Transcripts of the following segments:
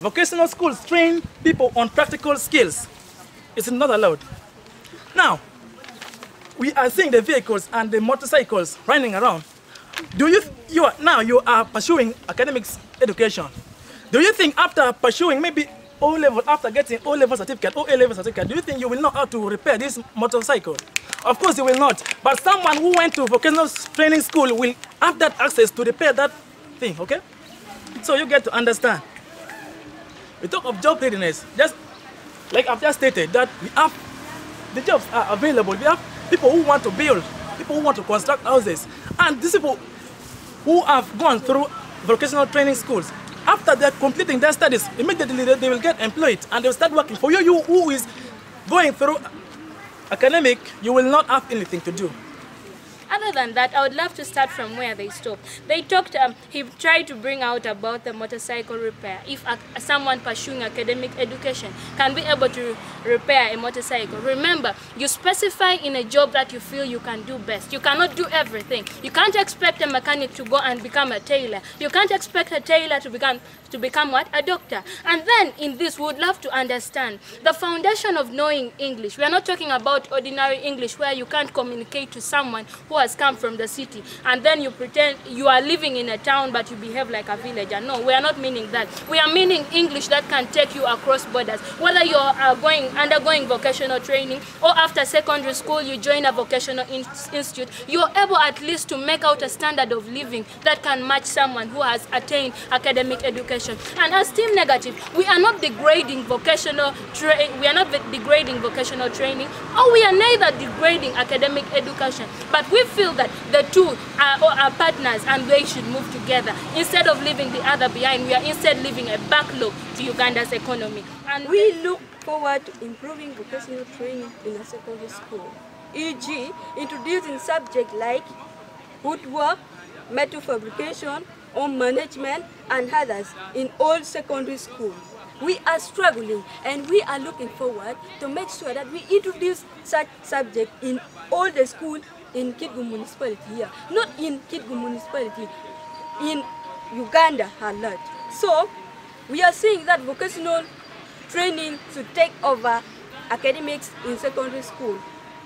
Vocational schools train people on practical skills. It's not allowed. Now, we are seeing the vehicles and the motorcycles running around. You are pursuing academics education. Do you think after pursuing maybe O-level, after getting O-level certificate or A-level certificate, do you think you will know how to repair this motorcycle? Of course you will not. But someone who went to vocational training school will have that access to repair that thing, okay? So you get to understand. We talk of job readiness, just like I've just stated, that we have, the jobs are available. We have people who want to build, people who want to construct houses. And these people who have gone through vocational training schools, after they're completing their studies, immediately they will get employed and they'll start working. For you who is going through academic, you will not have anything to do. Other than that, I would love to start from where they stopped. They talked, he tried to bring out about the motorcycle repair. If someone pursuing academic education can be able to repair a motorcycle. Remember, you specify in a job that you feel you can do best. You cannot do everything. You can't expect a mechanic to go and become a tailor. You can't expect a tailor to become what? A doctor. And then in this, we would love to understand the foundation of knowing English. We are not talking about ordinary English where you can't communicate to someone who has come from the city and then you pretend you are living in a town but you behave like a villager. No, we are not meaning that. We are meaning English that can take you across borders. Whether you are undergoing vocational training or after secondary school you join a vocational institute, you are able at least to make out a standard of living that can match someone who has attained academic education. And as Team Negative, we are not degrading vocational training, or we are neither degrading academic education, but we feel that the two are partners and they should move together. Instead of leaving the other behind, we are instead leaving a backlog to Uganda's economy. And we look forward to improving vocational training in a secondary school, e.g. introducing subjects like woodwork, metal fabrication, home management and others in all secondary schools. We are struggling and we are looking forward to make sure that we introduce such subjects in all the schools in Kitgum municipality here. Not in Kitgum municipality, in Uganda a lot. So we are seeing that vocational training should take over academics in secondary school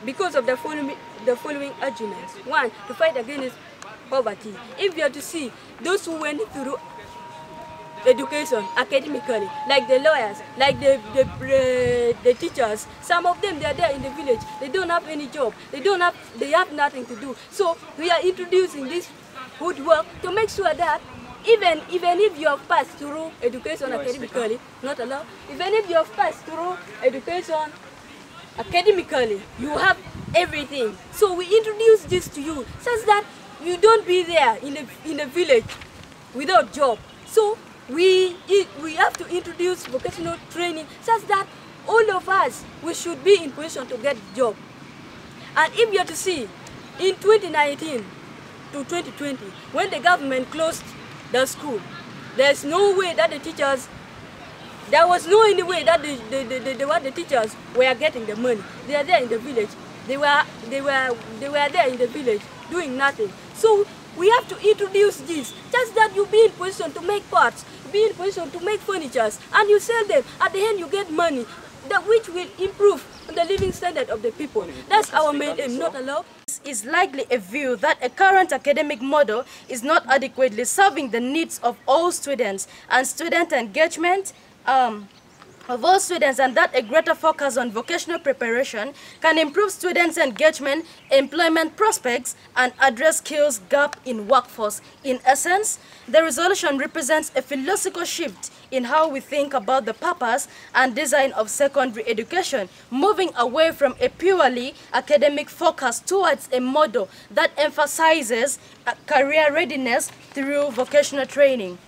because of the following arguments. One, to fight against poverty. If you are to see those who went through education academically, like the lawyers, like the teachers, some of them, they are there in the village, they don't have any job, they have nothing to do. So we are introducing this woodwork to make sure that even if you have passed through education academically, not allowed, even if you have passed through education academically, you have everything. So we introduce this to you such that you don't be there in a village without job. So we have to introduce vocational training such that all of us, we should be in position to get a job. And if you are to see, in 2019 to 2020, when the government closed the school, there's no way that the teachers, there was no any way that the teachers were getting the money. They are there in the village. They were there in the village doing nothing. So we have to introduce this, just that you be in position to make parts, be in position to make furniture, and you sell them. At the end, you get money, that which will improve the living standard of the people. That's our main aim, not allow. This is likely a view that a current academic model is not adequately serving the needs of all students and student engagement of all students, and that a greater focus on vocational preparation can improve students' engagement, employment prospects, and address skills gap in workforce. In essence, the resolution represents a philosophical shift in how we think about the purpose and design of secondary education, moving away from a purely academic focus towards a model that emphasizes career readiness through vocational training.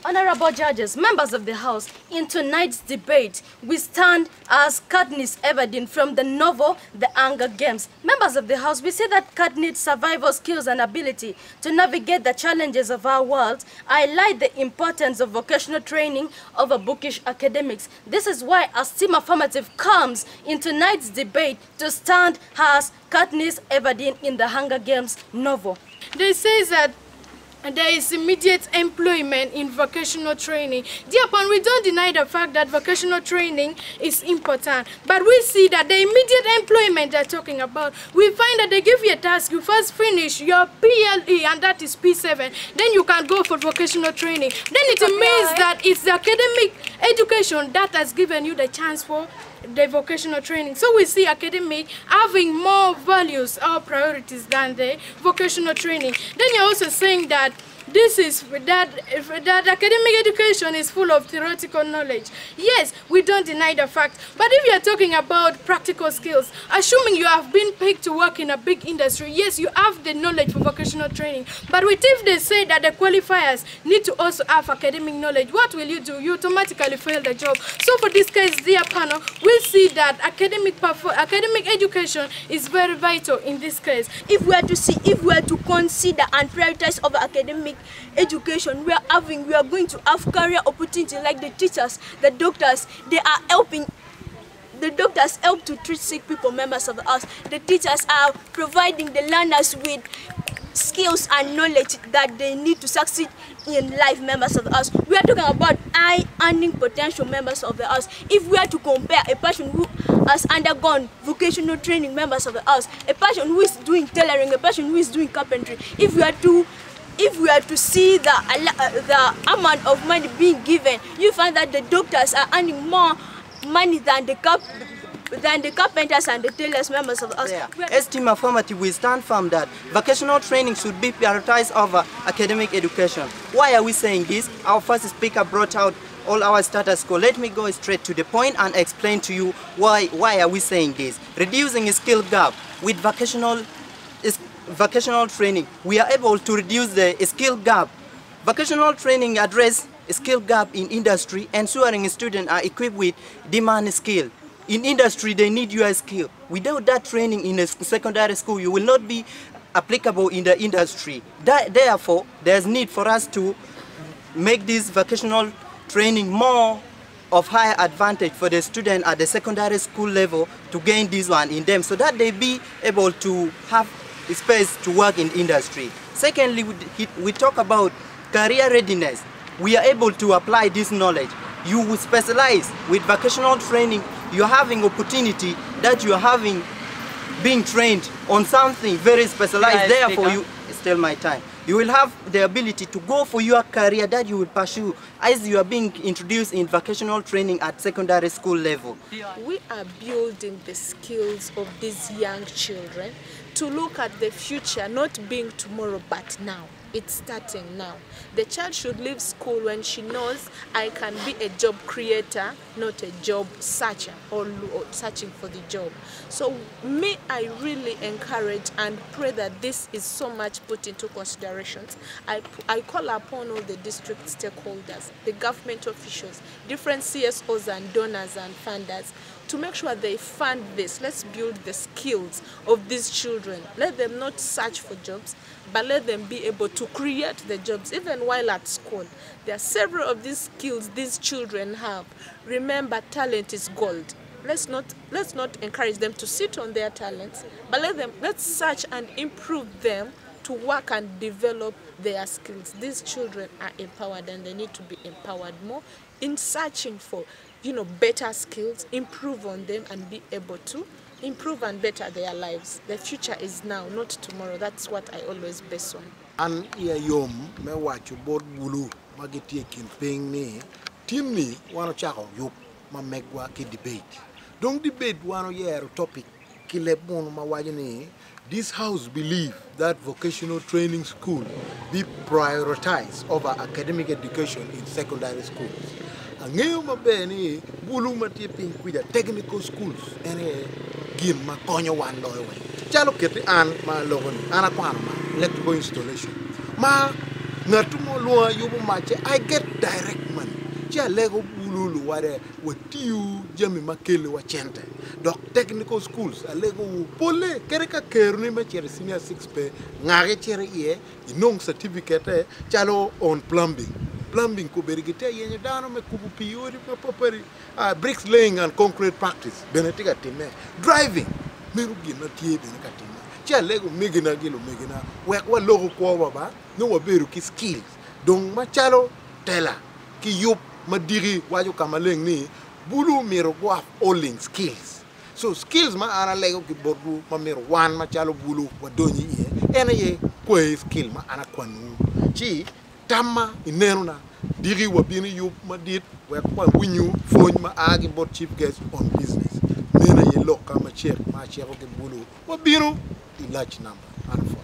Honorable judges, members of the House, in tonight's debate, we stand as Katniss Everdeen from the novel The Hunger Games. Members of the House, we say that Katniss' survival skills and ability to navigate the challenges of our world highlight the importance of vocational training over bookish academics. This is why our Team Affirmative comes in tonight's debate to stand as Katniss Everdeen in the Hunger Games novel. They say that and there is immediate employment in vocational training. Thereupon, we don't deny the fact that vocational training is important, but we see that the immediate employment they're talking about, we find that they give you a task, you first finish your PLE, and that is P7, then you can go for vocational training. Then it means that it's the academic education that has given you the chance for the vocational training. So we see academic having more values or priorities than the vocational training. Then you're also saying that this is that academic education is full of theoretical knowledge. Yes, we don't deny the fact. But if you're talking about practical skills, assuming you have been picked to work in a big industry, yes, you have the knowledge for vocational training. But if they say that the qualifiers need to also have academic knowledge, what will you do? You automatically fail the job. So for this case, dear panel, we see that academic education is very vital in this case. If we are to consider and prioritize over academic education, we are going to have career opportunity like the teachers, the doctors. They are helping. The doctors help to treat sick people, members of us. The teachers are providing the learners with skills and knowledge that they need to succeed in life, members of us. We are talking about high earning potential, members of the house. If we are to compare a person who has undergone vocational training, members of the house, a person who is doing tailoring, a person who is doing carpentry, if we are to see the amount of money being given, you find that the doctors are earning more money than the carpenters and the tailors, members of us. Yeah. Esteem affirmative, we stand firm that vocational training should be prioritized over academic education. Why are we saying this? Our first speaker brought out all our status quo. Let me go straight to the point and explain to you why are we saying this. Reducing a skill gap with vocational training, we are able to reduce the skill gap. Vocational training address a skill gap in industry, ensuring students are equipped with demand skill. In industry, they need your skill. Without that training in a secondary school, you will not be applicable in the industry. Therefore, there's need for us to make this vocational training more of higher advantage for the student at the secondary school level to gain this one in them, so that they be able to have space to work in industry. Secondly, we talk about career readiness. We are able to apply this knowledge. You will specialize with vocational training. You're having opportunity that you're having being trained on something very specialized. Therefore, you still my time. You will have the ability to go for your career that you will pursue as you are being introduced in vocational training at secondary school level. We are building the skills of these young children to look at the future, not being tomorrow, but now. It's starting now. The child should leave school when she knows I can be a job creator, not a job searcher or searching for the job. So I really encourage and pray that this is so much put into considerations. I call upon all the district stakeholders, the government officials, different CSOs and donors and funders to make sure they fund this. Let's build the skills of these children. Let them not search for jobs, but let them be able to create the jobs even while at school. There are several of these skills these children have. Remember, talent is gold. Let's not encourage them to sit on their talents, but let's search and improve them to work and develop their skills. These children are empowered and they need to be empowered more in searching for better skills, improve on them and be able to improve and better their lives. The future is now, not tomorrow. That's what I always base on. An yom me wacho board bulu magiti campaign ni team ni wano chako yup ma megwa ki debate. Don't debate wano yero topic kilebon ma wajini. This house believe that vocational training school be prioritized over academic education in secondary schools. Ngayon mabeni bulu matiping kuya technical schools ene gin ma konyo wan loywe chalo keti an ma logon ana kwana ma electrical installation ma ngatumo luwa yubu mache I get direct money cha lego bulu ware watiu jami makele wa chente dok technical schools alego pole kereka keruni ma chere senior 6 pe ngare chere ye inong certificate chalo on plumbing ko berigite yenye dano me kubu piyori ma popari bricks laying and concrete practice benetiga time driving meru gina tie beneka time chale go megina gilo megina we kwa logo kwa ba no wa beru ki skills donc ma chalo tela ki yup ma diri waju kamaleng ni bulu miro go have all skills so skills ma ana lego ki bordu ma miro wan ma chalo bulu wa doni ye ena ye ko skill ma ana kwanu chi tamma ineruna diri wa bini yup ma dit we kwa winyu phone ma agi bot chief guest on business mena ye lokka ma check ma check ke bulu wa binu a large number